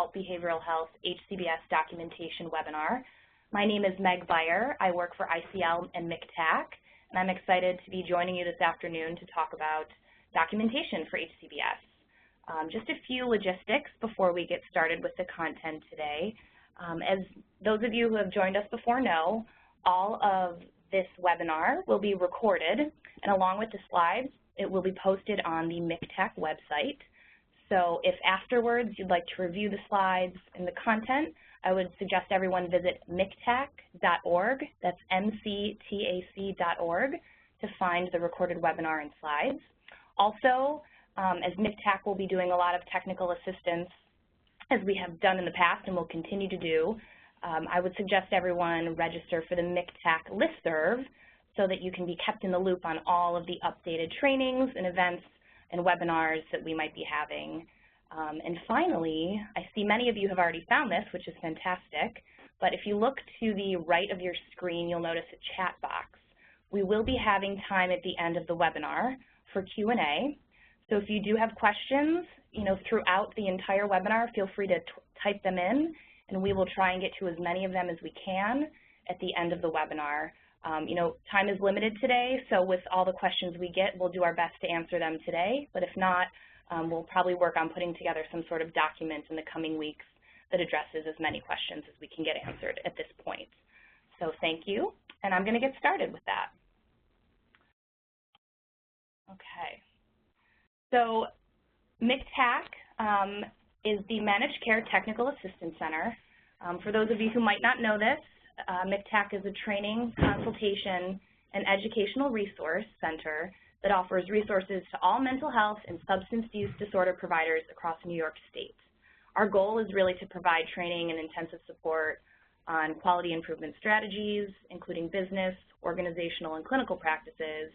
Adult Behavioral Health HCBS Documentation webinar. My name is Meg Beyer. I work for ICL and MCTAC, and I'm excited to be joining you this afternoon to talk about documentation for HCBS. Just a few logistics before we get started with the content today. As those of you who have joined us before know, all of this webinar will be recorded, and along with the slides, it will be posted on the MCTAC website. So if afterwards you'd like to review the slides and the content, I would suggest everyone visit MCTAC.org, that's MCTAC.org, to find the recorded webinar and slides. Also, as MCTAC will be doing a lot of technical assistance, as we have done in the past and will continue to do, I would suggest everyone register for the MCTAC listserv so that you can be kept in the loop on all of the updated trainings and events and webinars that we might be having. And finally, I see many of you have already found this, which is fantastic, but if you look to the right of your screen, you'll notice a chat box. We will be having time at the end of the webinar for Q&A. So if you do have questions, throughout the entire webinar, feel free to type them in, and we will try and get to as many of them as we can at the end of the webinar. Time is limited today, so with all the questions we get, we'll do our best to answer them today, but if not, we'll probably work on putting together some sort of document in the coming weeks that addresses as many questions as we can get answered at this point. So thank you, and I'm going to get started with that. Okay. So MCTAC is the Managed Care Technical Assistance Center. For those of you who might not know this, MCTAC is a training, consultation, and educational resource center that offers resources to all mental health and substance use disorder providers across New York State. Our goal is really to provide training and intensive support on quality improvement strategies, including business, organizational, and clinical practices,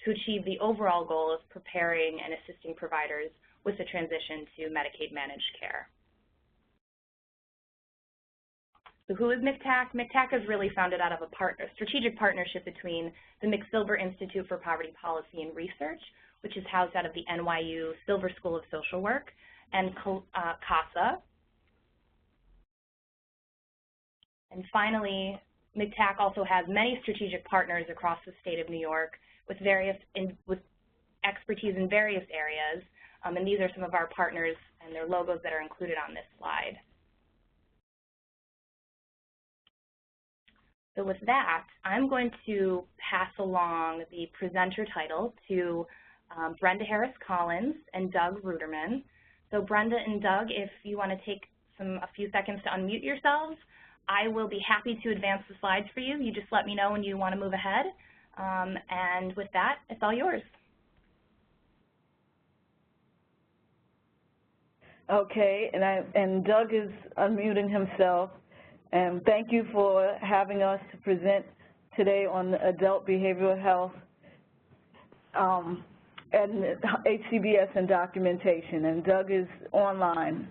to achieve the overall goal of preparing and assisting providers with the transition to Medicaid managed care. So who is MCTAC? MCTAC is really founded out of a strategic partnership between the McSilver Institute for Poverty Policy and Research, which is housed out of the NYU Silver School of Social Work, and CASA. And finally, MCTAC also has many strategic partners across the state of New York with expertise in various areas, and these are some of our partners and their logos that are included on this slide. So with that, I'm going to pass along the presenter title to Brenda Harris-Collins and Doug Ruderman. So Brenda and Doug, if you want to take a few seconds to unmute yourselves, I will be happy to advance the slides for you. You just let me know when you want to move ahead. And with that, it's all yours. Okay, and Doug is unmuting himself. And thank you for having us to present today on adult behavioral health and HCBS and documentation. And Doug is online.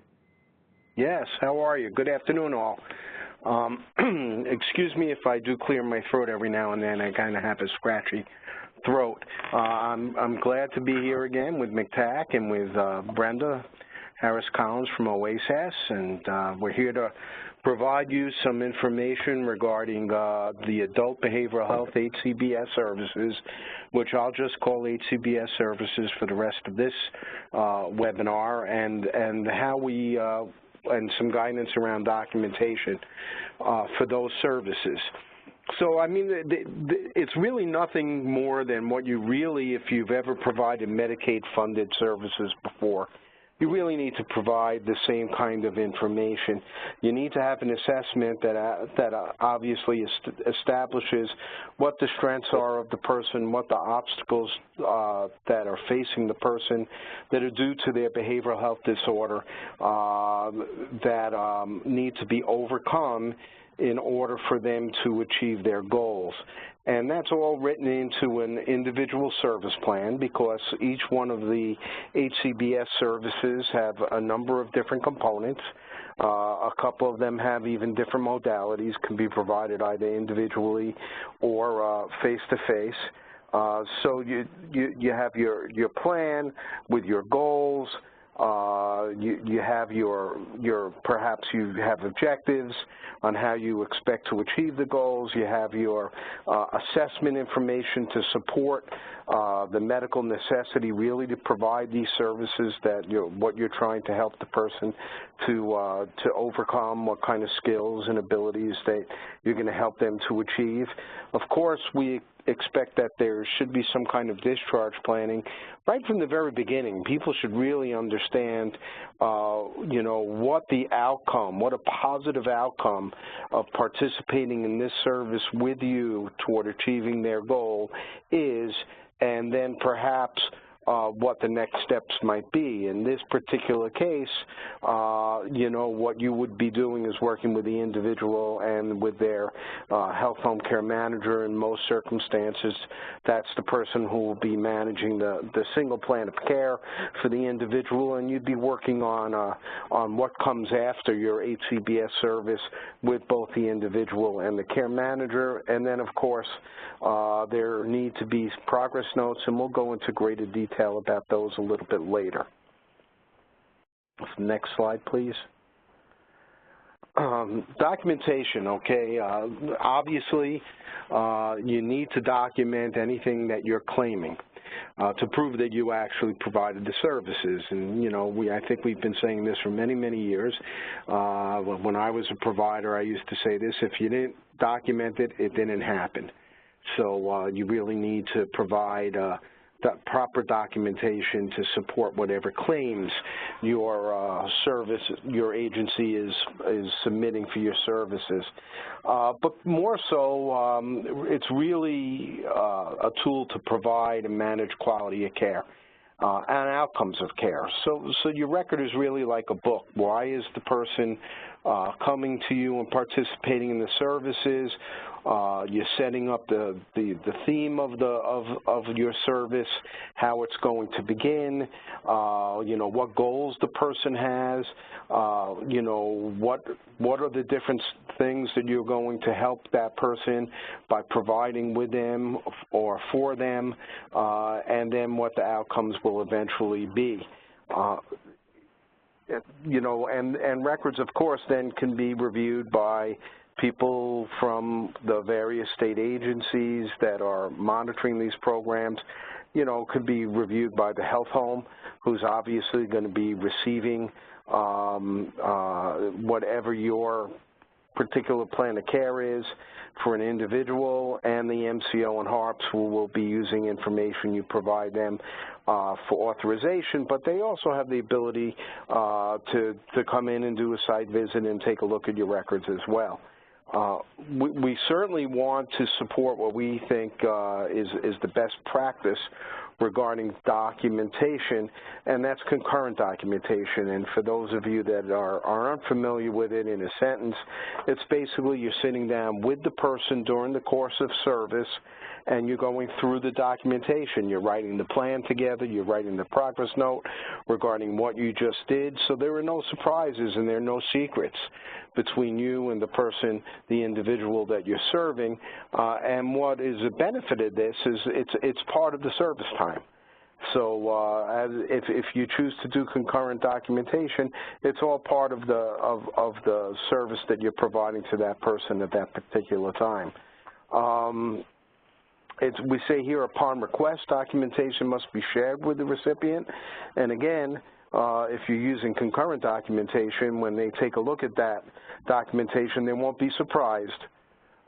Yes, how are you? Good afternoon, all. Excuse me if I do clear my throat every now and then. I kind of have a scratchy throat. I'm glad to be here again with MCTAC and with Brenda Harris-Collins from OASAS, and we're here to provide you some information regarding the Adult Behavioral Health HCBS services, which I'll just call HCBS services for the rest of this webinar, and how we and some guidance around documentation for those services. So, I mean, it's really nothing more than what you really, if you've ever provided Medicaid-funded services before, you really need to provide the same kind of information. You need to have an assessment that obviously establishes what the strengths are of the person, what the obstacles that are facing the person that are due to their behavioral health disorder that need to be overcome in order for them to achieve their goals. And that's all written into an individual service plan because each one of the HCBS services have a number of different components. A couple of them have even different modalities, can be provided either individually or face-to-face. So you have your plan with your goals, You have perhaps you have objectives on how you expect to achieve the goals. You have your assessment information to support the medical necessity really to provide these services that what you're trying to help the person to overcome, what kind of skills and abilities that you're going to help them to achieve. Of course, we expect that there should be some kind of discharge planning right from the very beginning. People should really understand, what the outcome, what a positive outcome of participating in this service with you toward achieving their goal is, and then perhaps what the next steps might be. In this particular case, what you would be doing is working with the individual and with their health home care manager. In most circumstances, that's the person who will be managing the single plan of care for the individual, and you'd be working on what comes after your HCBS service with both the individual and the care manager. And then, of course, there need to be progress notes, and we'll go into greater detail about those a little bit later. Next slide, please. Documentation, okay. Obviously, you need to document anything that you're claiming to prove that you actually provided the services. And, I think we've been saying this for many, many years. When I was a provider, I used to say this: if you didn't document it, it didn't happen. So you really need to provide the proper documentation to support whatever claims your your agency is submitting for your services. But more so, it's really a tool to provide and manage quality of care and outcomes of care. So your record is really like a book. Why is the person coming to you and participating in the services? You're setting up the theme of your service, how it's going to begin, what goals the person has, what are the different things that you're going to help that person by providing with them or for them, and then what the outcomes will eventually be. And records, of course, then can be reviewed by people from the various state agencies that are monitoring these programs. Could be reviewed by the health home, who's obviously going to be receiving whatever your particular plan of care is for an individual, and the MCO and HARPs who will be using information you provide them for authorization, but they also have the ability to come in and do a site visit and take a look at your records as well. We certainly want to support what we think is the best practice regarding documentation, and that's concurrent documentation. And for those of you that are unfamiliar with it, in a sentence, it's basically you're sitting down with the person during the course of service, and you're going through the documentation. You're writing the plan together, you're writing the progress note regarding what you just did, so there are no surprises and there are no secrets between you and the person, the individual that you're serving. And what is a benefit of this is it's part of the service time. So if you choose to do concurrent documentation, it's all part of the service that you're providing to that person at that particular time. We say here, upon request, documentation must be shared with the recipient. And again, if you're using concurrent documentation, when they take a look at that documentation, they won't be surprised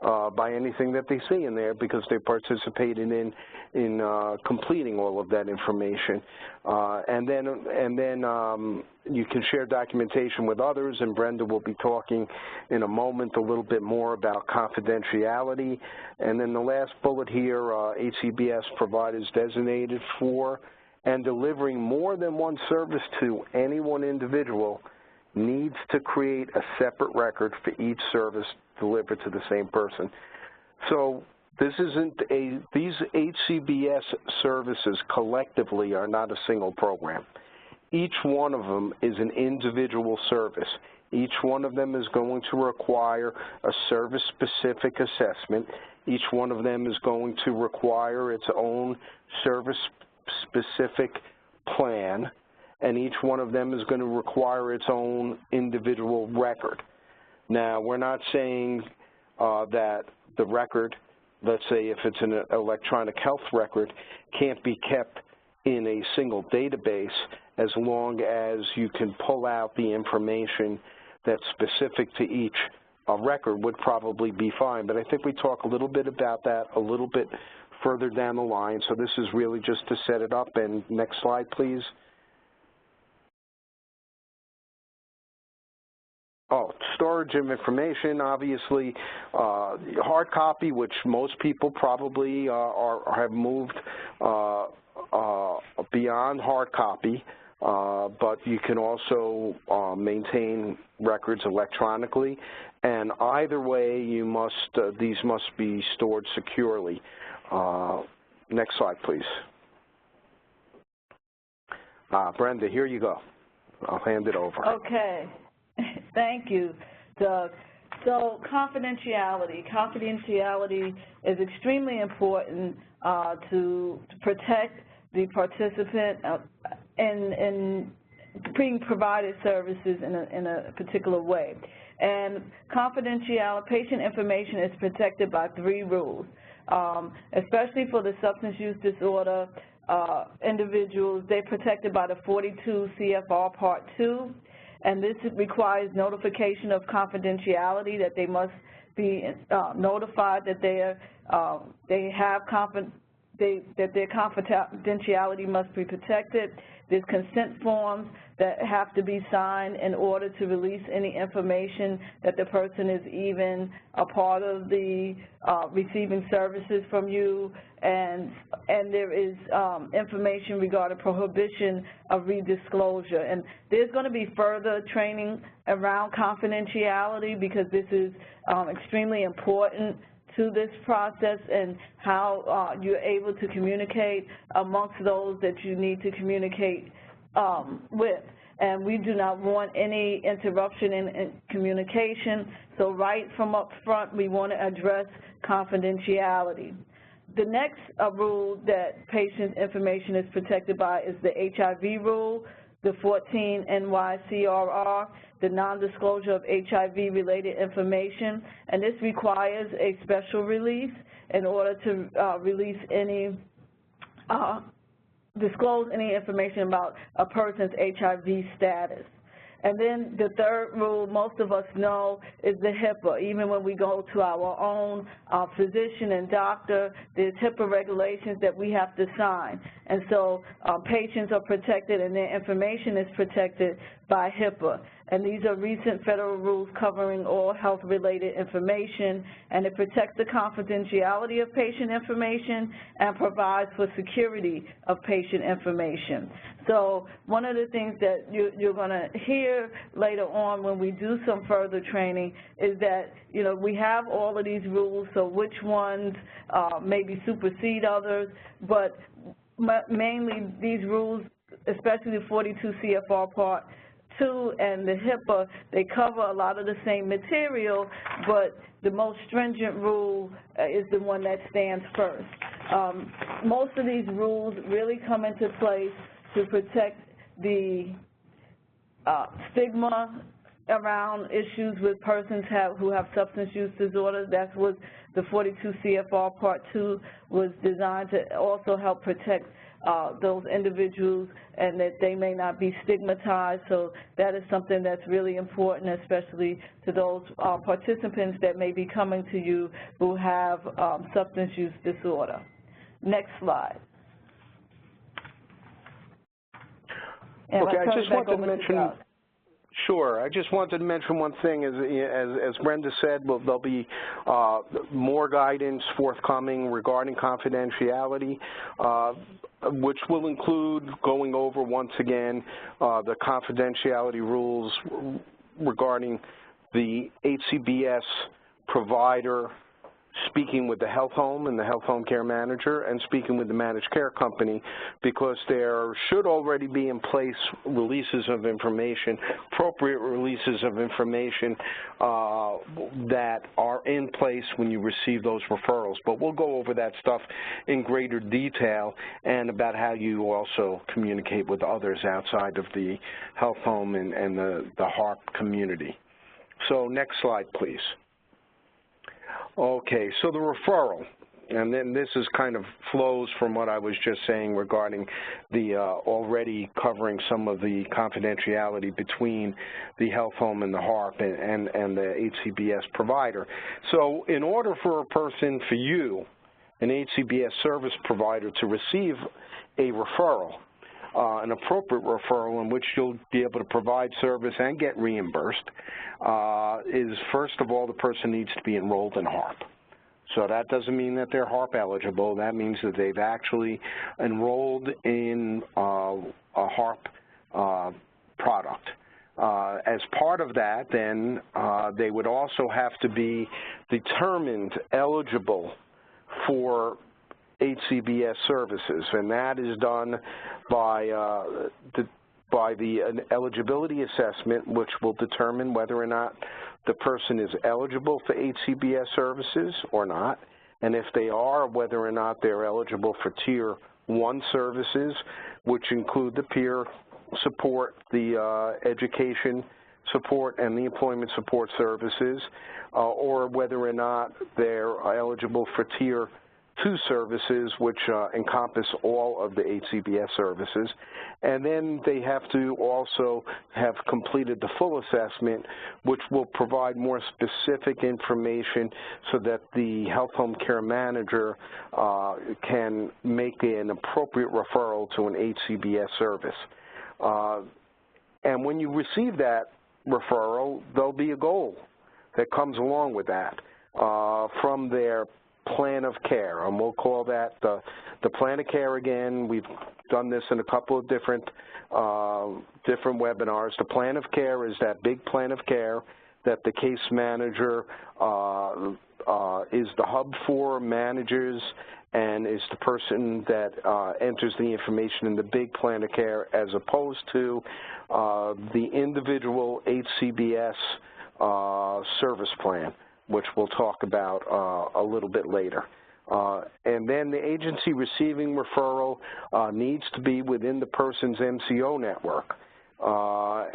by anything that they see in there, because they participated in completing all of that information. And then you can share documentation with others, and Brenda will be talking in a moment a little bit more about confidentiality. And then the last bullet here, HCBS providers designated for and delivering more than one service to any one individual needs to create a separate record for each service delivered to the same person. So this these HCBS services collectively are not a single program. Each one of them is an individual service. Each one of them is going to require a service-specific assessment. Each one of them is going to require its own service-specific plan, and each one of them is going to require its own individual record. Now, we're not saying that the record, let's say if it's an electronic health record, can't be kept in a single database as long as you can pull out the information that's specific to each record would probably be fine. But I think we talk a little bit about that a little bit further down the line. So this is really just to set it up. And next slide, please. Oh, storage of information, obviously, hard copy, which most people probably have moved beyond hard copy, but you can also maintain records electronically, and either way, you must these must be stored securely. Next slide, please. Brenda, here you go. I'll hand it over. Okay. Thank you, Doug. So confidentiality. Confidentiality is extremely important to protect the participant in being provided services in a particular way. And confidentiality, patient information is protected by 3 rules, especially for the substance use disorder individuals. They're protected by the 42 CFR Part 2. And this requires notification of confidentiality, that they must be notified that their confidentiality must be protected. There's consent forms that have to be signed in order to release any information that the person is even a part of the receiving services from you, and there is information regarding prohibition of redisclosure. And there's going to be further training around confidentiality because this is extremely important to this process and how you're able to communicate amongst those that you need to communicate with. And we do not want any interruption in communication, so right from up front we want to address confidentiality. The next rule that patient information is protected by is the HIV rule, the 14 NYCRR, the non-disclosure of HIV-related information, and this requires a special release in order to release any, disclose any information about a person's HIV status. And then the third rule most of us know is the HIPAA. Even when we go to our own physician and doctor, there's HIPAA regulations that we have to sign. And so patients are protected and their information is protected by HIPAA. And these are recent federal rules covering all health-related information, and it protects the confidentiality of patient information and provides for security of patient information. So one of the things that you're going to hear later on when we do some further training is that, you know, we have all of these rules, so which ones maybe supersede others, but mainly these rules, especially the 42 CFR Part 2 and the HIPAA, they cover a lot of the same material, but the most stringent rule is the one that stands first. Most of these rules really come into place to protect the stigma around issues with persons who have substance use disorders. That's what the 42 CFR Part 2 was designed to also help protect those individuals, and that they may not be stigmatized. So that is something that's really important, especially to those participants that may be coming to you who have substance use disorder. Next slide. And okay, I just wanted to mention. Sure. I just wanted to mention one thing. As Brenda said, there'll be more guidance forthcoming regarding confidentiality, which will include going over, once again, the confidentiality rules regarding the HCBS provider speaking with the health home and the health home care manager, and speaking with the managed care company, because there should already be in place releases of information, appropriate releases of information that are in place when you receive those referrals. But we'll go over that stuff in greater detail, and about how you also communicate with others outside of the health home and the HARP community. So next slide, please. Okay, so the referral, and then this is kind of flows from what I was just saying regarding the already covering some of the confidentiality between the health home and the HARP and the HCBS provider. So in order for a person, for you, an HCBS service provider, to receive a referral, an appropriate referral in which you'll be able to provide service and get reimbursed, is first of all, the person needs to be enrolled in HARP. So that doesn't mean that they're HARP eligible. That means that they've actually enrolled in a HARP product. As part of that, then, they would also have to be determined eligible for HCBS services, and that is done by the eligibility assessment, which will determine whether or not the person is eligible for HCBS services or not, and if they are, whether or not they're eligible for Tier 1 services, which include the peer support, the education support, and the employment support services, or whether or not they're eligible for Tier 2 services, which encompass all of the HCBS services. And then they have to also have completed the full assessment, which will provide more specific information so that the health home care manager can make an appropriate referral to an HCBS service. And when you receive that referral, there'll be a goal that comes along with that from their plan of care, and we'll call that the plan of care. Again, we've done this in a couple of different webinars. The plan of care is that big plan of care that the case manager is the hub for, manages, and is the person that enters the information in the big plan of care, as opposed to the individual HCBS service plan, which we'll talk about a little bit later. And then the agency receiving referral needs to be within the person's MCO network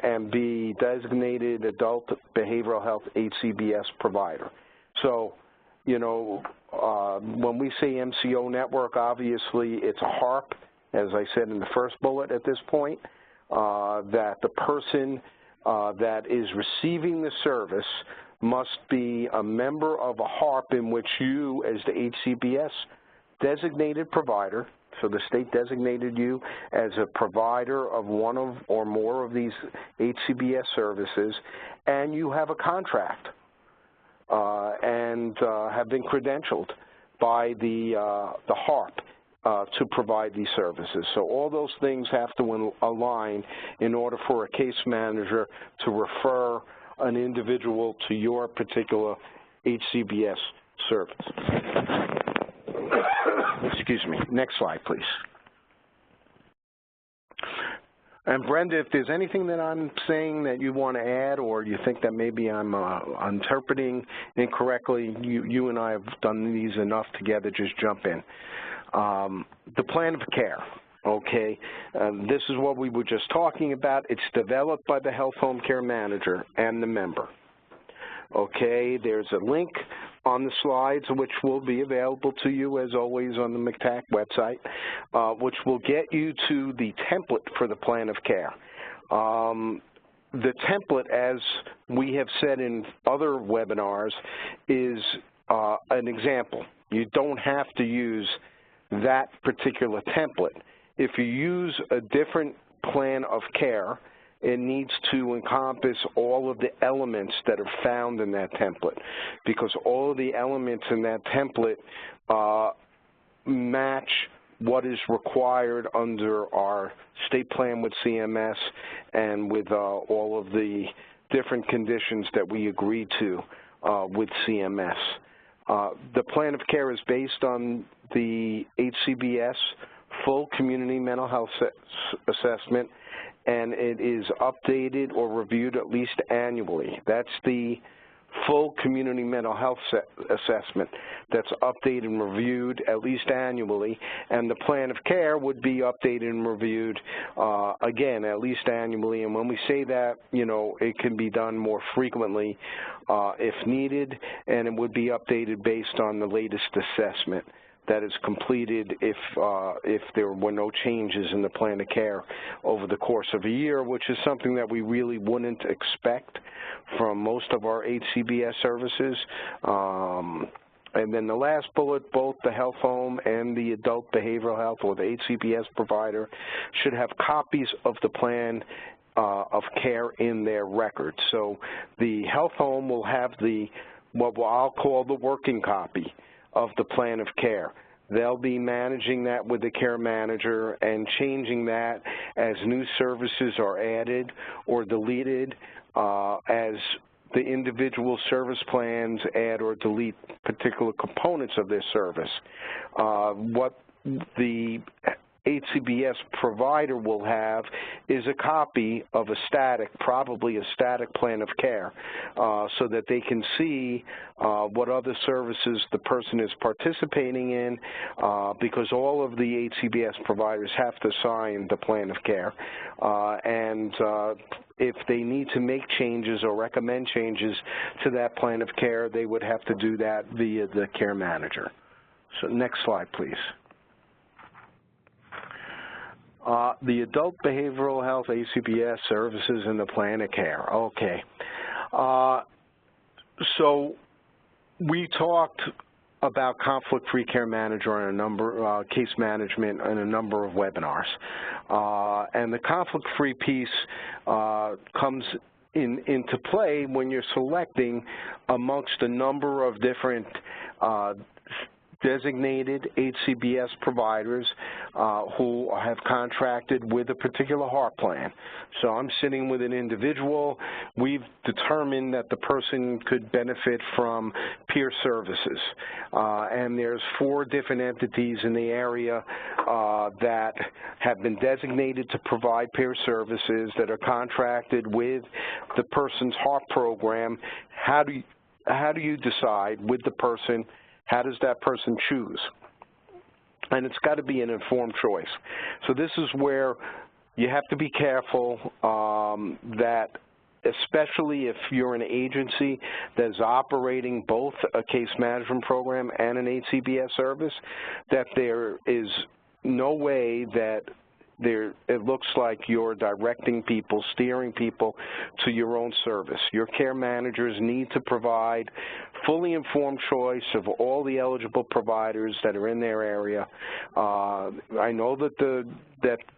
and be designated adult behavioral health HCBS provider. So, you know, when we say MCO network, obviously it's a HARP, as I said in the first bullet at this point, that the person that is receiving the service must be a member of a HARP in which you, as the HCBS designated provider, so the state designated you as a provider of one of or more of these HCBS services, and you have a contract and have been credentialed by the HARP to provide these services. So all those things have to align in order for a case manager to refer an individual to your particular HCBS service. Excuse me. Next slide, please. And Brenda, if there's anything that I'm saying that you want to add, or you think that maybe I'm interpreting incorrectly, you and I have done these enough together, just jump in. The plan of care. Okay, this is what we were just talking about. It's developed by the health home care manager and the member. Okay, there's a link on the slides which will be available to you, as always, on the MCTAC website, which will get you to the template for the plan of care. The template, as we have said in other webinars, is an example. You don't have to use that particular template. If you use a different plan of care, it needs to encompass all of the elements that are found in that template, because all of the elements in that template match what is required under our state plan with CMS and with all of the different conditions that we agree to with CMS. The plan of care is based on the HCBS full community mental health assessment, and it is updated or reviewed at least annually. That's the full community mental health assessment that's updated and reviewed at least annually, and the plan of care would be updated and reviewed again at least annually. And when we say that, you know, it can be done more frequently if needed, and it would be updated based on the latest assessment that is completed if there were no changes in the plan of care over the course of a year, which is something that we really wouldn't expect from most of our HCBS services. And then the last bullet, both the health home and the adult behavioral health or the HCBS provider should have copies of the plan of care in their records. So the health home will have what I'll call the working copy of the plan of care. They'll be managing that with the care manager and changing that as new services are added or deleted, as the individual service plans add or delete particular components of their service. What the HCBS provider will have is a copy of probably a static plan of care, so that they can see what other services the person is participating in, because all of the HCBS providers have to sign the plan of care. If they need to make changes or recommend changes to that plan of care, they would have to do that via the care manager. So next slide, please. The adult behavioral health HCBS services in the plan of care. Okay. So we talked about conflict-free care manager and case management in a number of webinars. And the conflict-free piece comes into play when you're selecting amongst a number of different designated HCBS providers who have contracted with a particular HARP plan. So I'm sitting with an individual. We've determined that the person could benefit from peer services. And there's 4 different entities in the area that have been designated to provide peer services that are contracted with the person's HARP program. How do you decide with the person? How does that person choose? And it's got to be an informed choice. So this is where you have to be careful that, especially if you're an agency that is operating both a case management program and an HCBS service, that there is no way that it looks like you're directing people, steering people to your own service. Your care managers need to provide fully informed choice of all the eligible providers that are in their area. I know that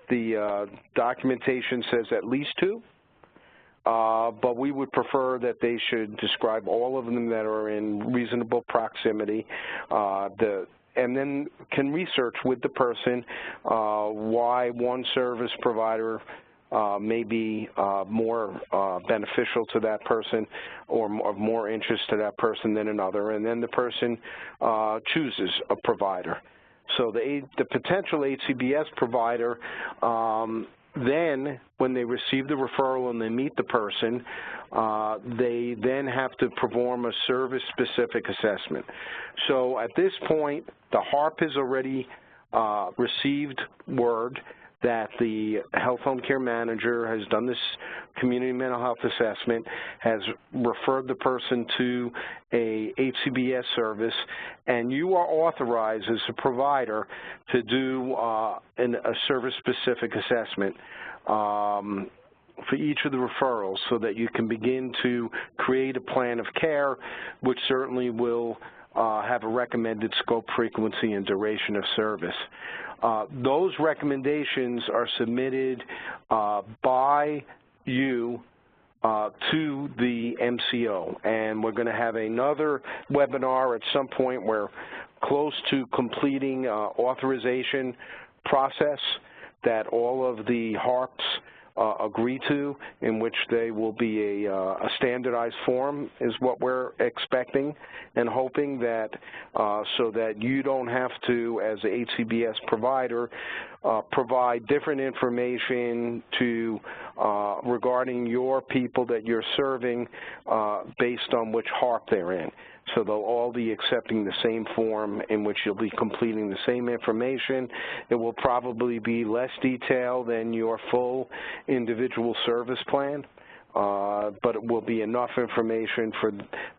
the documentation says at least 2, but we would prefer that they should describe all of them that are in reasonable proximity. And then can research with the person why one service provider may be more beneficial to that person or of more interest to that person than another, and then the person chooses a provider. So the potential HCBS provider, then when they receive the referral and they meet the person, they then have to perform a service-specific assessment. So at this point, the HARP has already received word that the health home care manager has done this community mental health assessment, has referred the person to a HCBS service, and you are authorized as a provider to do a service-specific assessment for each of the referrals, so that you can begin to create a plan of care, which certainly will have a recommended scope, frequency, and duration of service. Those recommendations are submitted by you to the MCO, and we're going to have another webinar at some point where close to completing authorization process that all of the HARPs agree to, in which they will be a standardized form is what we're expecting and hoping, that so that you don't have to, as an HCBS provider, provide different information to regarding your people that you're serving based on which HARP they're in. So they'll all be accepting the same form in which you'll be completing the same information. It will probably be less detailed than your full individual service plan, but it will be enough information for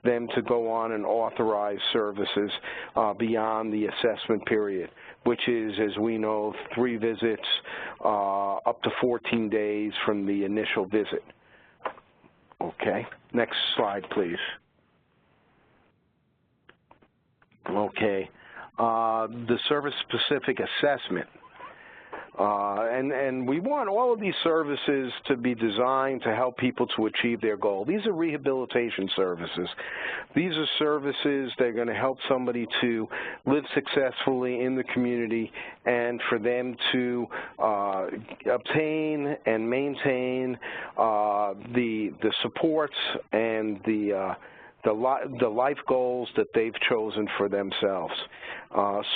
them to go on and authorize services beyond the assessment period, which is, as we know, 3 visits up to 14 days from the initial visit. Okay, next slide, please. Okay, the service-specific assessment. And we want all of these services to be designed to help people to achieve their goal. These are rehabilitation services. These are services that are going to help somebody to live successfully in the community and for them to obtain and maintain the supports and the life goals that they've chosen for themselves.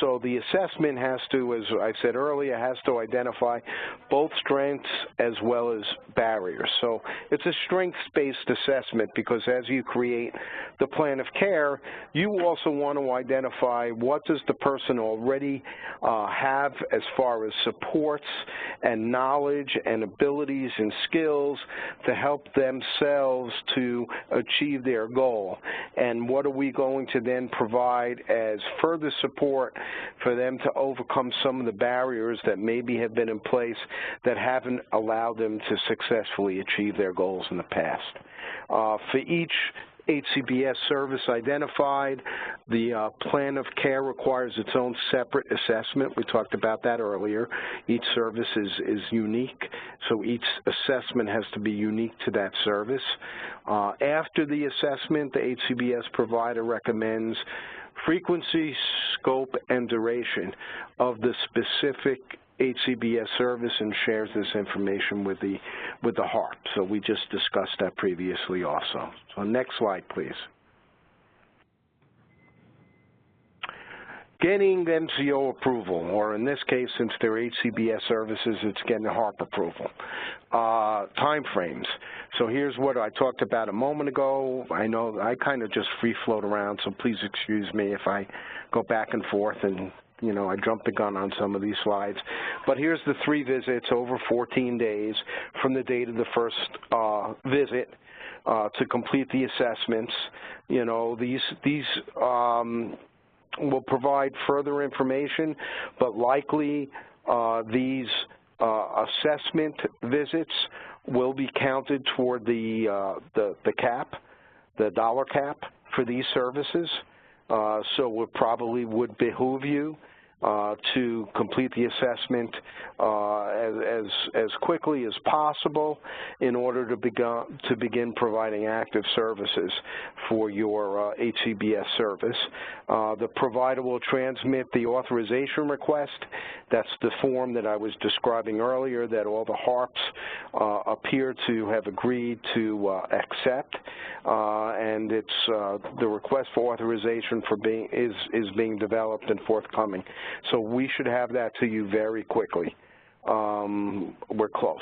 So the assessment has to, as I said earlier, has to identify both strengths as well as barriers. So it's a strengths-based assessment because as you create the plan of care, you also want to identify what does the person already have as far as supports and knowledge and abilities and skills to help themselves to achieve their goal. And what are we going to then provide as further support for them to overcome some of the barriers that maybe have been in place that haven't allowed them to successfully achieve their goals in the past. For each HCBS service identified, the plan of care requires its own separate assessment. We talked about that earlier. Each service is unique, so each assessment has to be unique to that service. After the assessment, the HCBS provider recommends frequency, scope, and duration of the specific HCBS service and shares this information with the HARP. So we just discussed that previously also. So next slide, please. Getting MCO approval, or in this case, since they're HCBS services, it's getting HARP approval. Time frames. So here's what I talked about a moment ago. I know I kind of just free float around, so please excuse me if I go back and forth and, you know, I jumped the gun on some of these slides. But here's the 3 visits over 14 days from the date of the first visit to complete the assessments. You know, these will provide further information, but likely these assessment visits will be counted toward the cap, the dollar cap for these services. So it probably would behoove you to complete the assessment as quickly as possible in order to begin providing active services for your HCBS service. The provider will transmit the authorization request. That's the form that I was describing earlier that all the HARPs appear to have agreed to accept, and it's the request for authorization is being developed and forthcoming. So we should have that to you very quickly. We're close.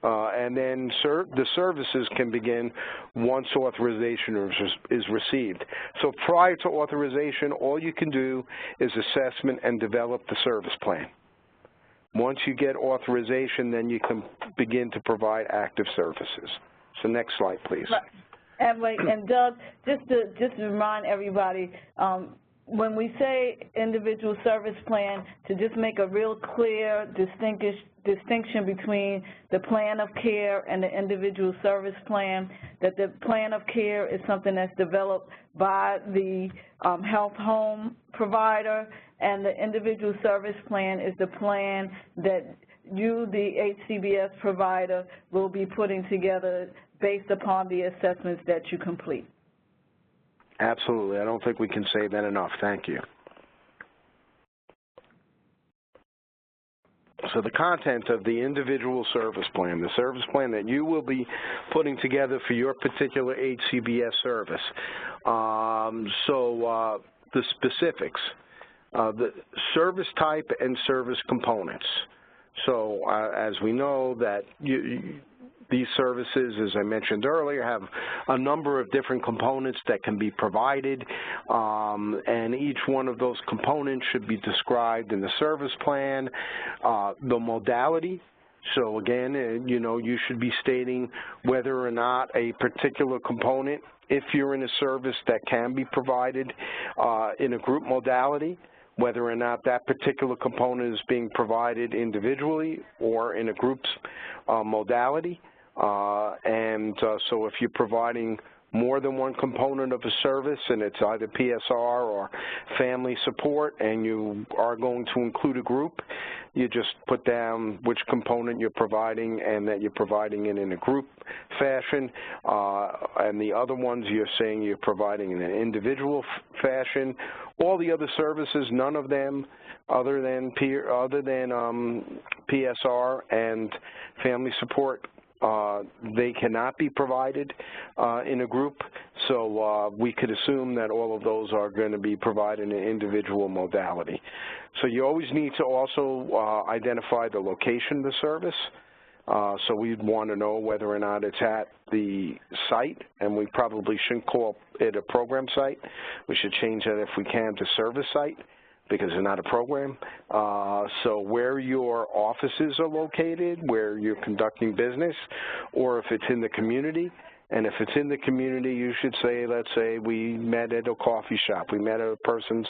And then the services can begin once authorization is received. So prior to authorization, all you can do is assessment and develop the service plan. Once you get authorization, then you can begin to provide active services. So next slide, please. And Doug, just to remind everybody, when we say individual service plan, to just make a real clear distinction between the plan of care and the individual service plan, that the plan of care is something that's developed by the health home provider, and the individual service plan is the plan that you, the HCBS provider, will be putting together based upon the assessments that you complete. Absolutely. I don't think we can say that enough. Thank you. So the content of the individual service plan, the service plan that you will be putting together for your particular HCBS service. The specifics, the service type and service components. So as we know that these services, as I mentioned earlier, have a number of different components that can be provided, and each one of those components should be described in the service plan. The modality, so again, you should be stating whether or not a particular component, if you're in a service that can be provided in a group modality, whether or not that particular component is being provided individually or in a group's modality. So if you're providing more than one component of a service and it's either PSR or family support and you are going to include a group, you just put down which component you're providing and that you're providing it in a group fashion, and the other ones you're saying you're providing in an individual fashion. All the other services, none of them other than PSR and family support, they cannot be provided in a group, so we could assume that all of those are going to be provided in an individual modality. So you always need to also identify the location of the service. So we'd want to know whether or not it's at the site, and we probably shouldn't call it a program site. We should change that if we can to service site, because it's not a program. So where your offices are located, where you're conducting business, or if it's in the community. And if it's in the community, you should say, let's say we met at a coffee shop, we met at a person's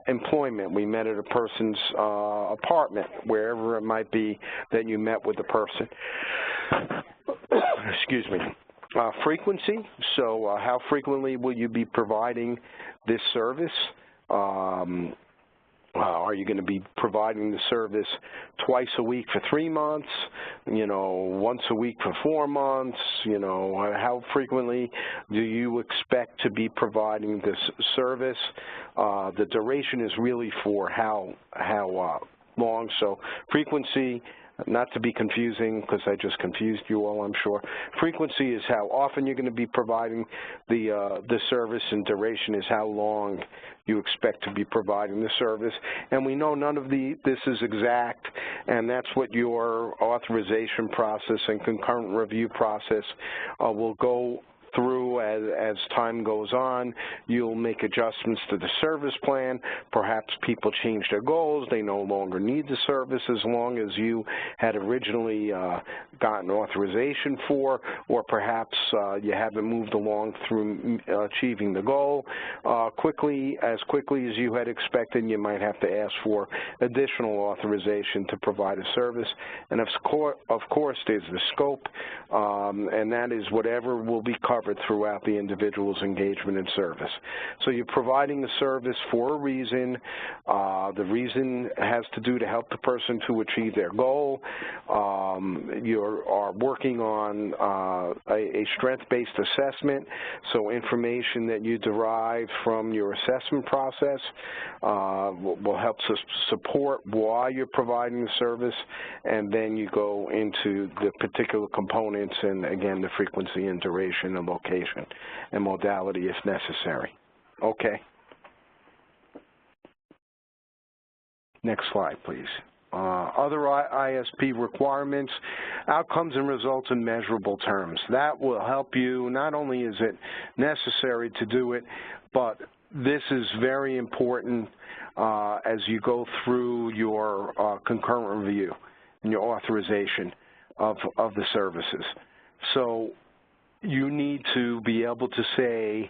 employment, we met at a person's apartment, wherever it might be that you met with the person. Excuse me. Frequency, so how frequently will you be providing this service? Are you going to be providing the service twice a week for 3 months, once a week for 4 months, how frequently do you expect to be providing this service? The duration is really for how long, so frequency, not to be confusing because I just confused you all, I'm sure. Frequency is how often you're going to be providing the service, and duration is how long you expect to be providing the service. And we know none of this is exact, and that's what your authorization process and concurrent review process will go through as time goes on. You'll make adjustments to the service plan. Perhaps people change their goals. They no longer need the service as long as you had originally gotten authorization for, or perhaps you haven't moved along through achieving the goal quickly as you had expected. You might have to ask for additional authorization to provide a service. And of course there's the scope, and that is whatever will be covered throughout the individual's engagement in service. So you're providing a service for a reason. The reason has to do to help the person to achieve their goal. You are working on a strength-based assessment, so information that you derive from your assessment process will help to support why you're providing the service, and then you go into the particular components and, again, the frequency and duration and location and modality if necessary. Okay. Next slide, please. Other ISP requirements, outcomes and results in measurable terms. That will help you. Not only is it necessary to do it, but this is very important as you go through your concurrent review and your authorization of the services. So you need to be able to say,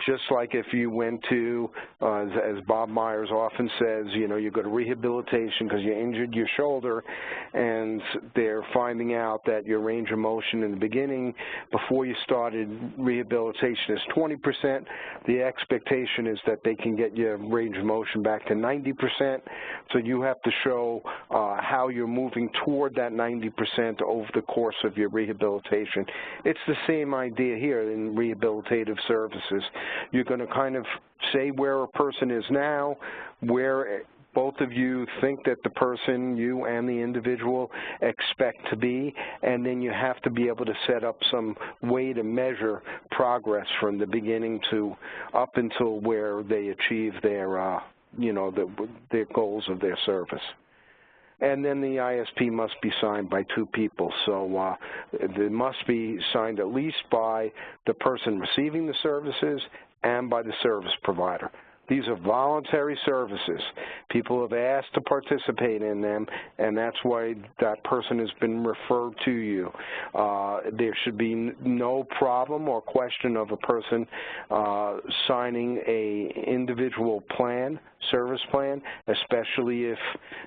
just like if you went to, as Bob Myers often says, you go to rehabilitation because you injured your shoulder, and they're finding out that your range of motion in the beginning, before you started rehabilitation, is 20%. The expectation is that they can get your range of motion back to 90%. So you have to show how you're moving toward that 90% over the course of your rehabilitation. It's the same idea here in rehabilitative services. You're going to kind of say where a person is now, where both of you think that the person, you and the individual, expect to be, and then you have to be able to set up some way to measure progress from the beginning to up until where they achieve their, you know, their goals of their service. And then the ISP must be signed by 2 people. So it must be signed at least by the person receiving the services and by the service provider. These are voluntary services. People have asked to participate in them, and that's why that person has been referred to you. There should be no problem or question of a person signing a individual plan, service plan, especially if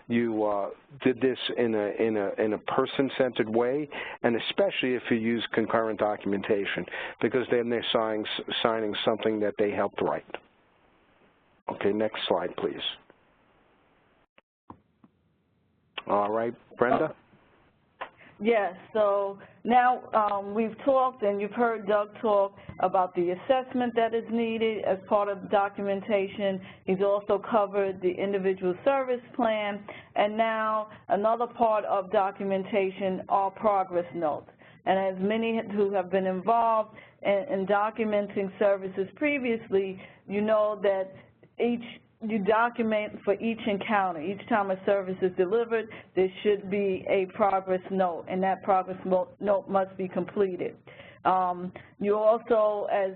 you did this in a person-centered way, and especially if you use concurrent documentation, because then they're signing something that they helped write. Okay, next slide, please. All right, Brenda? Yes, so now we've talked and you've heard Doug talk about the assessment that is needed as part of the documentation. He's also covered the individual service plan, and now another part of documentation are progress notes. And as many who have been involved in documenting services previously, you know that you document for each encounter. Each time a service is delivered, there should be a progress note, and that progress note must be completed. You also, as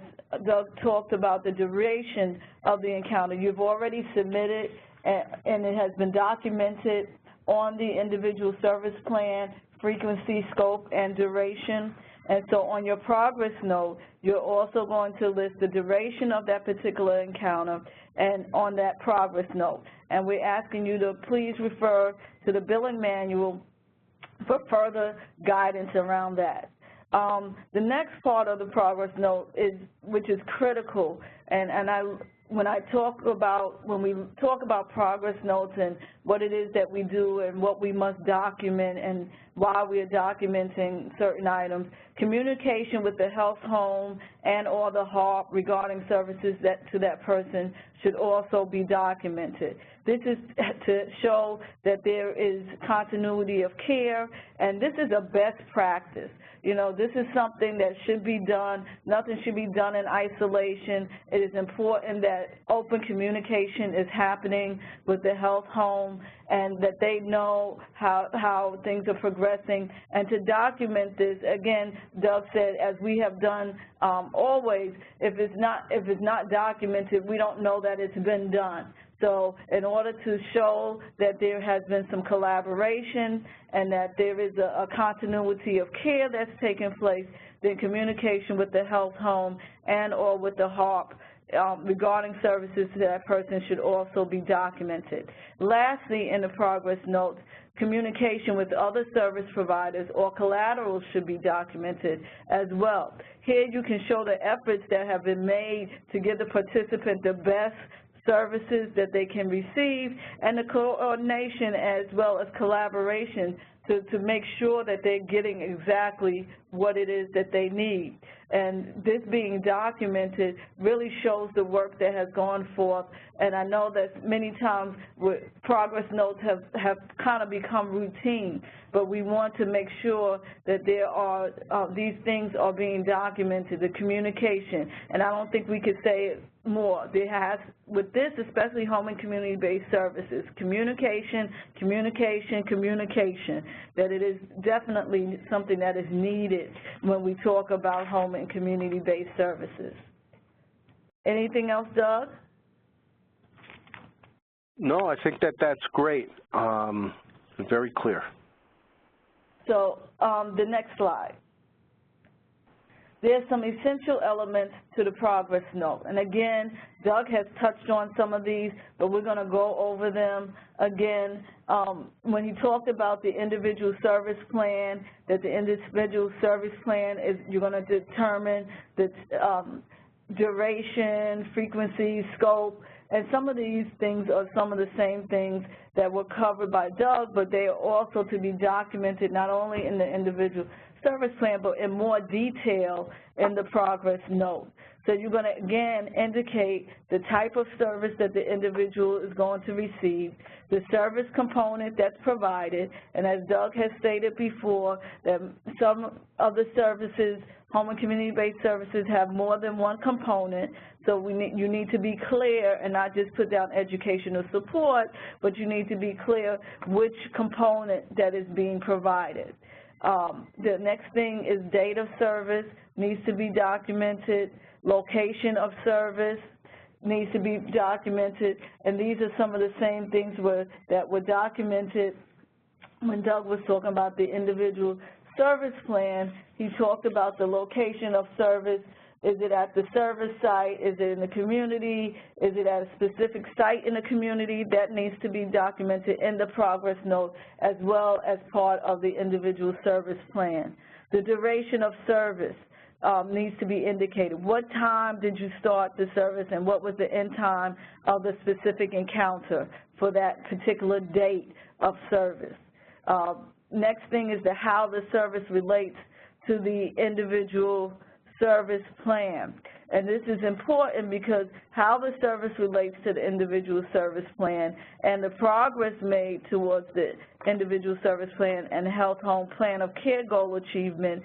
Doug talked about the duration of the encounter, you've already submitted, and it has been documented on the individual service plan, frequency, scope, and duration. And so on your progress note, you're also going to list the duration of that particular encounter and on that progress note. And we're asking you to please refer to the billing manual for further guidance around that. The next part of the progress note which is critical, and when we talk about progress notes and what it is that we do and what we must document and why we are documenting certain items, communication with the health home and or the HARP regarding services to that person should also be documented. This is to show that there is continuity of care, and this is a best practice. You know, this is something that should be done. Nothing should be done in isolation. It is important that open communication is happening with the health home and that they know how things are progressing. And to document this, again, Doug said, as we have done always, if it's not documented, we don't know that it's been done. So in order to show that there has been some collaboration and that there is a continuity of care that's taken place, then communication with the health home and or with the HARP regarding services to that person should also be documented. Lastly, in the progress notes, communication with other service providers or collateral should be documented as well. Here you can show the efforts that have been made to give the participant the best services that they can receive, and the coordination as well as collaboration to make sure that they're getting exactly what it is that they need. And this being documented really shows the work that has gone forth, and I know that many times progress notes have kind of become routine, but we want to make sure that there are, these things are being documented, the communication, and I don't think we could say it more. There has, with this, especially home and community-based services, communication, communication, communication, that it is definitely something that is needed when we talk about home and community-based services. Anything else, Doug? No, I think that's great. Very clear. So the next slide. There's some essential elements to the progress note. And again, Doug has touched on some of these, but we're going to go over them again. When he talked about the individual service plan, that the individual service plan is, you're going to determine the duration, frequency, scope, and some of these things are some of the same things that were covered by Doug, but they are also to be documented not only in the individual service plan, but in more detail in the progress note. So you're going to, again, indicate the type of service that the individual is going to receive, the service component that's provided, and as Doug has stated before, that some of the services, home and community-based services, have more than one component. So you need to be clear and not just put down educational support, but you need to be clear which component that is being provided. The next thing is date of service needs to be documented. Location of service needs to be documented, and these are some of the same things that were documented when Doug was talking about the individual service plan. He talked about the location of service. Is it at the service site? Is it in the community? Is it at a specific site in the community? That needs to be documented in the progress note as well as part of the individual service plan. The duration of service needs to be indicated. What time did you start the service and what was the end time of the specific encounter for that particular date of service? Next thing is how the service relates to the individual service plan. And this is important because how the service relates to the individual service plan and the progress made towards the individual service plan and health home plan of care goal achievement,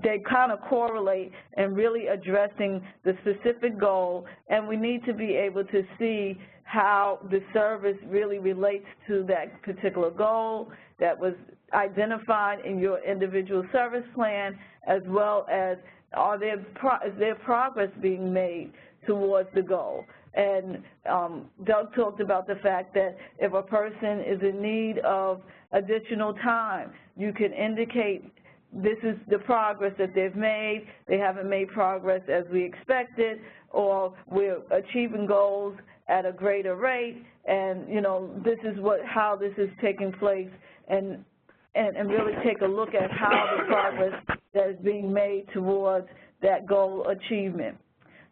they kind of correlate in really addressing the specific goal, and we need to be able to see how the service really relates to that particular goal that was identified in your individual service plan, as well as is there progress being made towards the goal. And Doug talked about the fact that if a person is in need of additional time, you can indicate this is the progress that they've made, they haven't made progress as we expected, or we're achieving goals at a greater rate, and this is how this is taking place, and really take a look at how the progress that is being made towards that goal achievement.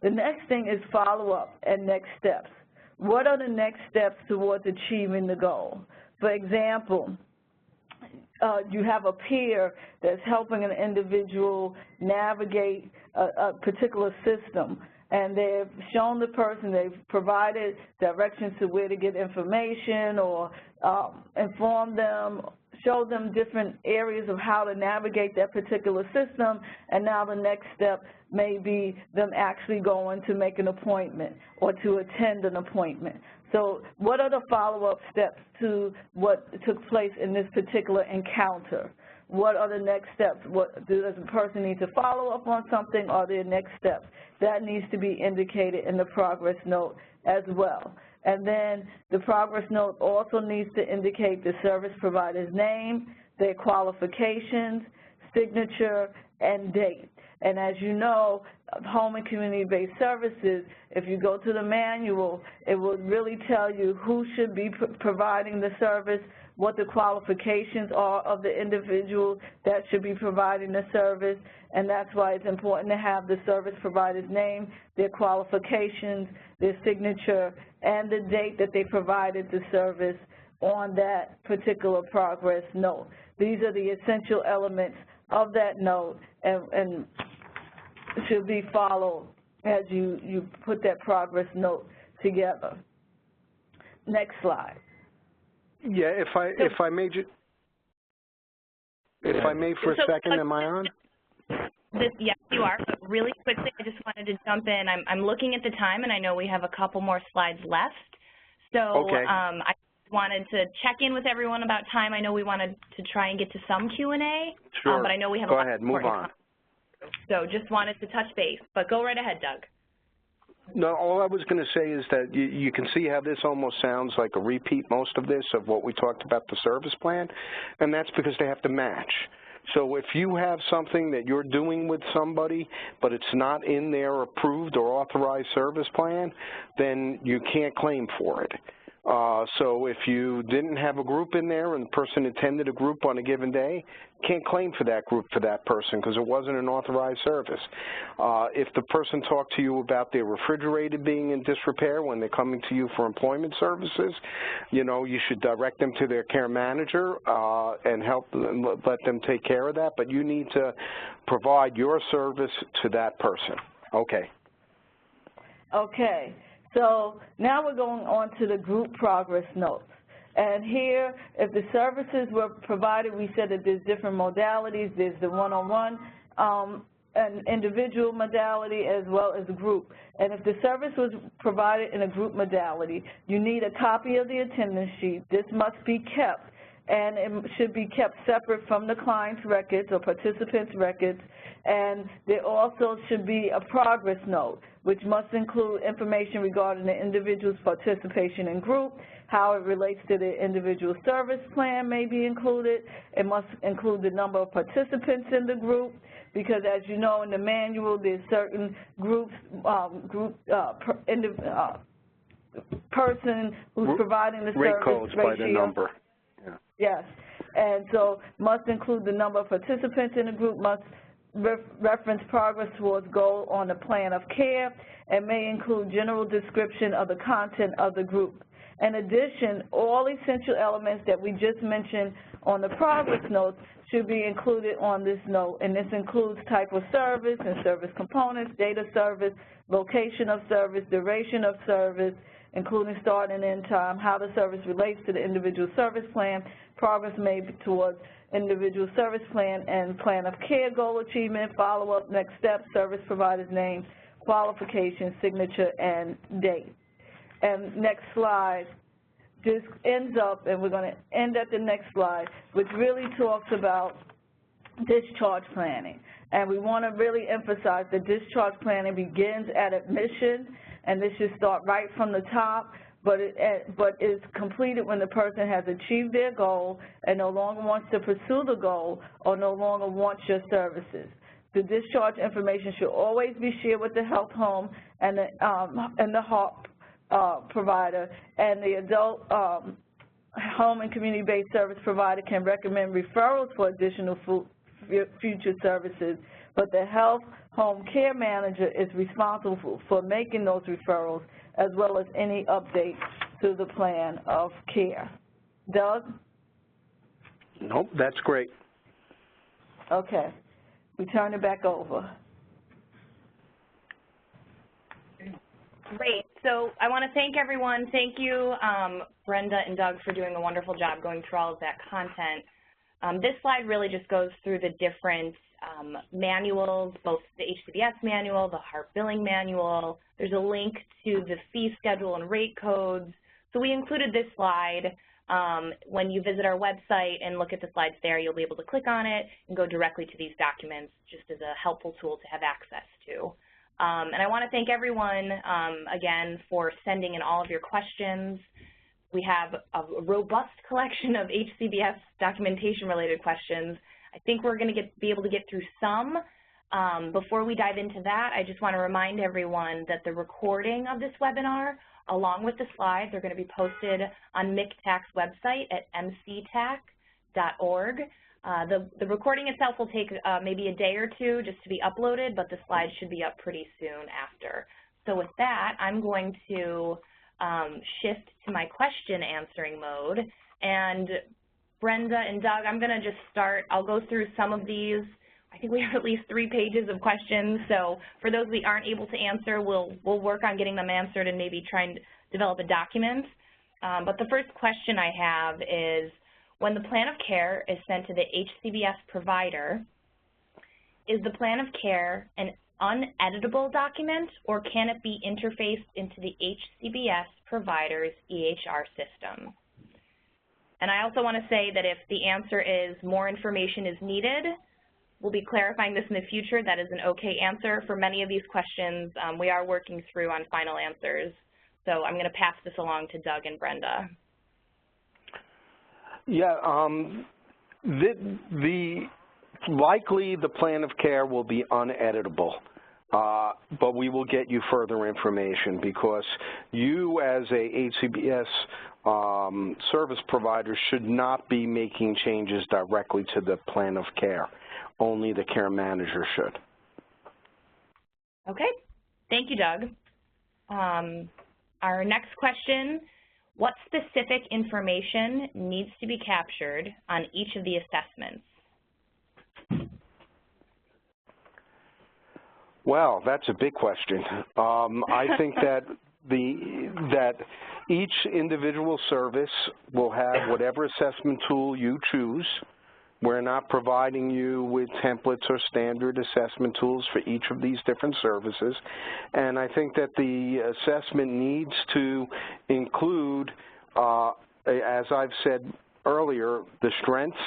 The next thing is follow-up and next steps. What are the next steps towards achieving the goal? For example, you have a peer that's helping an individual navigate a particular system, and they've shown the person, they've provided directions to where to get information or informed them, showed them different areas of how to navigate that particular system, and now the next step may be them actually going to make an appointment or to attend an appointment. So what are the follow-up steps to what took place in this particular encounter? What are the next steps? Does the person need to follow up on something, or are there next steps? That needs to be indicated in the progress note as well. And then the progress note also needs to indicate the service provider's name, their qualifications, signature, and date. And as you know, home and community-based services, if you go to the manual, it will really tell you who should be providing the service, what the qualifications are of the individual that should be providing the service, and that's why it's important to have the service provider's name, their qualifications, their signature, and the date that they provided the service on that particular progress note. These are the essential elements of that note and should be followed as you put that progress note together. Next slide. Yeah, if I may for a second, am I on? Yes, you are. But really quickly, I just wanted to jump in. I'm looking at the time, and I know we have a couple more slides left. So okay. I wanted to check in with everyone about time. I know we wanted to try and get to some Q&A, sure. But I know we have go ahead, move on. So just wanted to touch base, but go right ahead, Doug. No, all I was going to say is that you can see how this almost sounds like a repeat, most of this, of what we talked about the service plan, and that's because they have to match. So if you have something that you're doing with somebody, but it's not in their approved or authorized service plan, then you can't claim for it. So if you didn't have a group in there and the person attended a group on a given day, can't claim for that group for that person because it wasn't an authorized service. If the person talked to you about their refrigerator being in disrepair when they're coming to you for employment services, you should direct them to their care manager and help them, let them take care of that, but you need to provide your service to that person. Okay. Okay, so now we're going on to the group progress notes. And here, if the services were provided, we said that there's different modalities. There's the one-on-one, an individual modality, as well as a group. And if the service was provided in a group modality, you need a copy of the attendance sheet. This must be kept, and it should be kept separate from the client's records or participants' records. And there also should be a progress note, which must include information regarding the individual's participation in group, how it relates to the individual service plan may be included. It must include the number of participants in the group, because as you know in the manual, there's certain groups, person who's providing the rate service codes ratio. By the number. Yeah. Yes, and so must include the number of participants in the group, must reference progress towards goal on the plan of care, and may include general description of the content of the group. In addition, all essential elements that we just mentioned on the progress notes should be included on this note, and this includes type of service and service components, date of service, location of service, duration of service, including start and end time, how the service relates to the individual service plan, progress made towards individual service plan and plan of care goal achievement, follow-up, next steps, service provider's name, qualification, signature, and date. And next slide just ends up, and we're going to end at the next slide, which really talks about discharge planning. And we want to really emphasize that discharge planning begins at admission, and this should start right from the top, but is completed when the person has achieved their goal and no longer wants to pursue the goal or no longer wants your services. The discharge information should always be shared with the health home and the HARP provider, and the adult home and community-based service provider can recommend referrals for additional future services, but the health home care manager is responsible for making those referrals as well as any updates to the plan of care. Doug? Nope, that's great. Okay, we turn it back over. Great. So I want to thank everyone. Thank you, Brenda and Doug, for doing a wonderful job going through all of that content. This slide really just goes through the different manuals, both the HCBS manual, the HARP billing manual. There's a link to the fee schedule and rate codes. So we included this slide. When you visit our website and look at the slides there, you'll be able to click on it and go directly to these documents just as a helpful tool to have access to. And I want to thank everyone, again, for sending in all of your questions. We have a robust collection of HCBS documentation-related questions. I think we're going to be able to get through some. Before we dive into that, I just want to remind everyone that the recording of this webinar, along with the slides, are going to be posted on MCTAC's website at mctac.org. The recording itself will take maybe a day or two just to be uploaded, but the slides should be up pretty soon after. So with that, I'm going to shift to my question answering mode. And Brenda and Doug, I'm going to just start. I'll go through some of these. I think we have at least 3 pages of questions. So for those we aren't able to answer, we'll work on getting them answered and maybe try and develop a document. But the first question I have is, when the plan of care is sent to the HCBS provider, is the plan of care an uneditable document, or can it be interfaced into the HCBS provider's EHR system? And I also want to say that if the answer is more information is needed, we'll be clarifying this in the future. That is an okay answer for many of these questions. We are working through on final answers. So I'm going to pass this along to Doug and Brenda. Yeah, likely the plan of care will be uneditable, but we will get you further information because you as a HCBS service provider should not be making changes directly to the plan of care. Only the care manager should. Okay, thank you, Doug. Our next question: what specific information needs to be captured on each of the assessments? Well, that's a big question. I think that each individual service will have whatever assessment tool you choose. We're not providing you with templates or standard assessment tools for each of these different services. And I think that the assessment needs to include, as I've said earlier, the strengths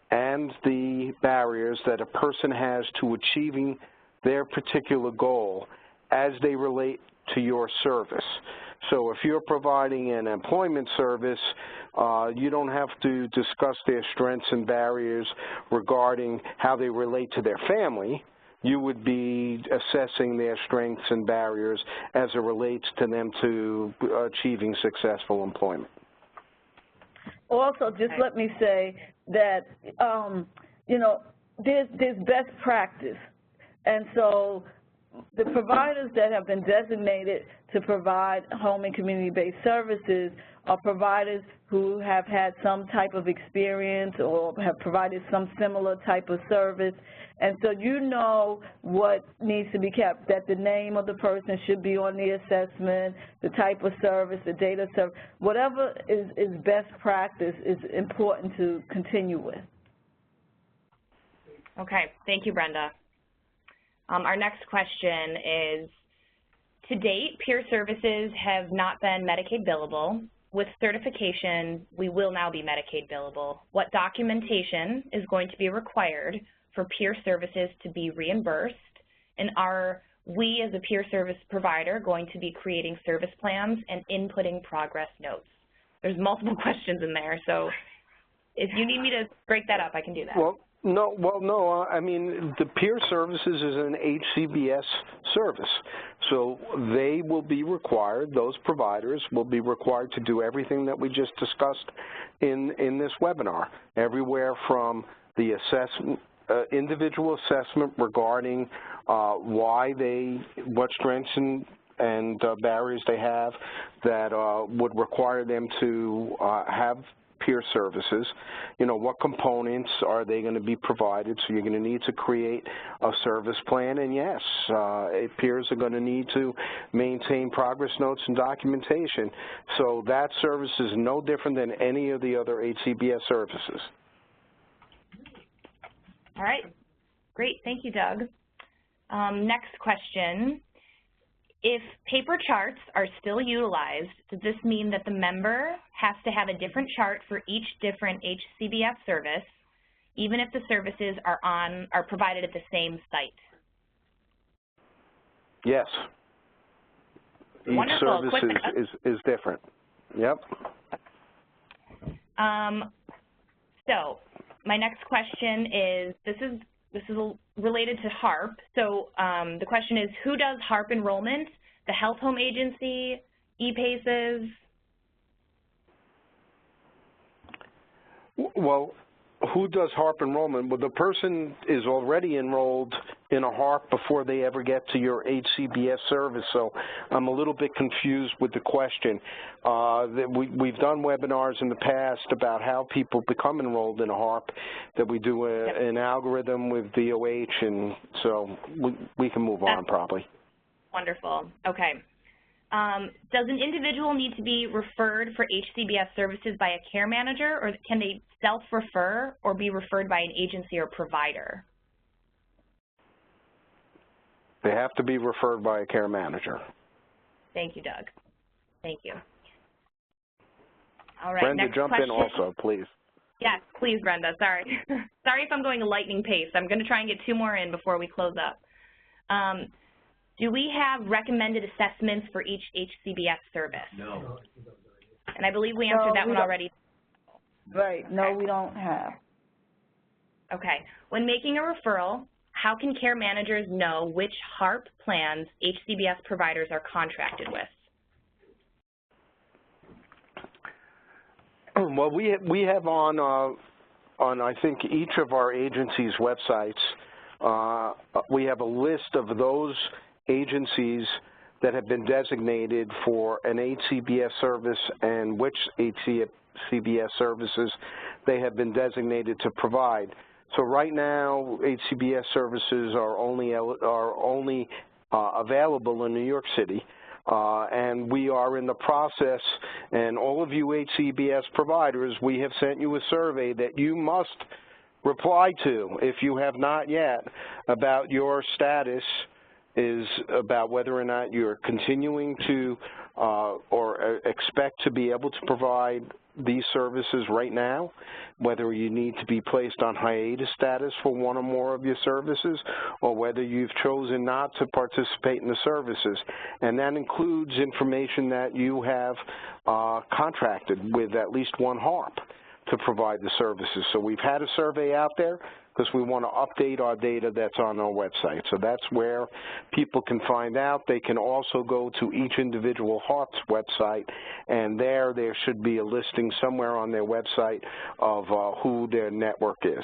and the barriers that a person has to achieving their particular goal as they relate to your service. So if you're providing an employment service, you don't have to discuss their strengths and barriers regarding how they relate to their family. You would be assessing their strengths and barriers as it relates to them to achieving successful employment. Also, just let me say that, you know, there's best practice. And so the providers that have been designated to provide home and community-based services are providers who have had some type of experience or have provided some similar type of service. And so you know what needs to be kept, that the name of the person should be on the assessment, the type of service, the data service, whatever is best practice is important to continue with. Okay, thank you, Brenda. Our next question is, to date, peer services have not been Medicaid billable. With certification, we will now be Medicaid billable. What documentation is going to be required for peer services to be reimbursed? And are we as a peer service provider going to be creating service plans and inputting progress notes? There's multiple questions in there, so if you need me to break that up, I can do that. No, I mean, the peer services is an HCBS service. So they will be required, those providers will be required to do everything that we just discussed in this webinar, everywhere from the assessment, individual assessment regarding what strengths and barriers they have that would require them to have peer services, you know, what components are they going to be provided, so you're going to need to create a service plan, and yes, peers are going to need to maintain progress notes and documentation, so that service is no different than any of the other HCBS services. All right, great, thank you, Doug. Next question. If paper charts are still utilized, does this mean that the member has to have a different chart for each different HCBS service, even if the services are provided at the same site? Yes. Wonderful. Each service is different. Yep. So my next question is, this is related to HARP. So the question is, who does HARP enrollment? The Health Home Agency, e-PACES? Well, who does HARP enrollment? Well, the person is already enrolled in a HARP before they ever get to your HCBS service, so I'm a little bit confused with the question. We've done webinars in the past about how people become enrolled in a HARP, that we do an algorithm with VOH, and so we can move on probably. Wonderful. Okay. Does an individual need to be referred for HCBS services by a care manager, or can they self-refer or be referred by an agency or provider? They have to be referred by a care manager. Thank you, Doug. Thank you. All right, Brenda, next jump question. in also, please. Yes, please, Brenda. Sorry. Sorry if I'm going a lightning pace. I'm going to try and get 2 more in before we close up. Do we have recommended assessments for each HCBS service? No. And I believe we answered that one already. Right. No, we don't have. Okay. When making a referral, how can care managers know which HARP plans HCBS providers are contracted with? Well, we have on I think each of our agencies' websites, we have a list of those agencies that have been designated for an HCBS service and which HCBS services they have been designated to provide. So right now, HCBS services are only available in New York City, and we are in the process, and all of you HCBS providers, we have sent you a survey that you must reply to, if you have not yet, about your status is about whether or not you're continuing to or expect to be able to provide these services right now, whether you need to be placed on hiatus status for one or more of your services, or whether you've chosen not to participate in the services. And that includes information that you have contracted with at least one HARP to provide the services. So we've had a survey out there because we want to update our data that's on our website. So that's where people can find out. They can also go to each individual HARP's website, and there should be a listing somewhere on their website of who their network is.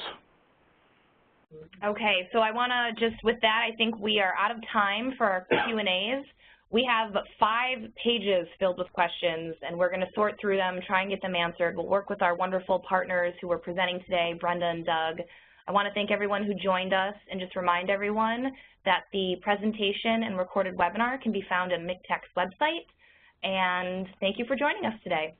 Okay, so I want to just, with that, I think we are out of time for our Q&As. We have 5 pages filled with questions, and we're going to sort through them, try and get them answered. We'll work with our wonderful partners who are presenting today, Brenda and Doug. I want to thank everyone who joined us and just remind everyone that the presentation and recorded webinar can be found on MCTAC's website. And thank you for joining us today.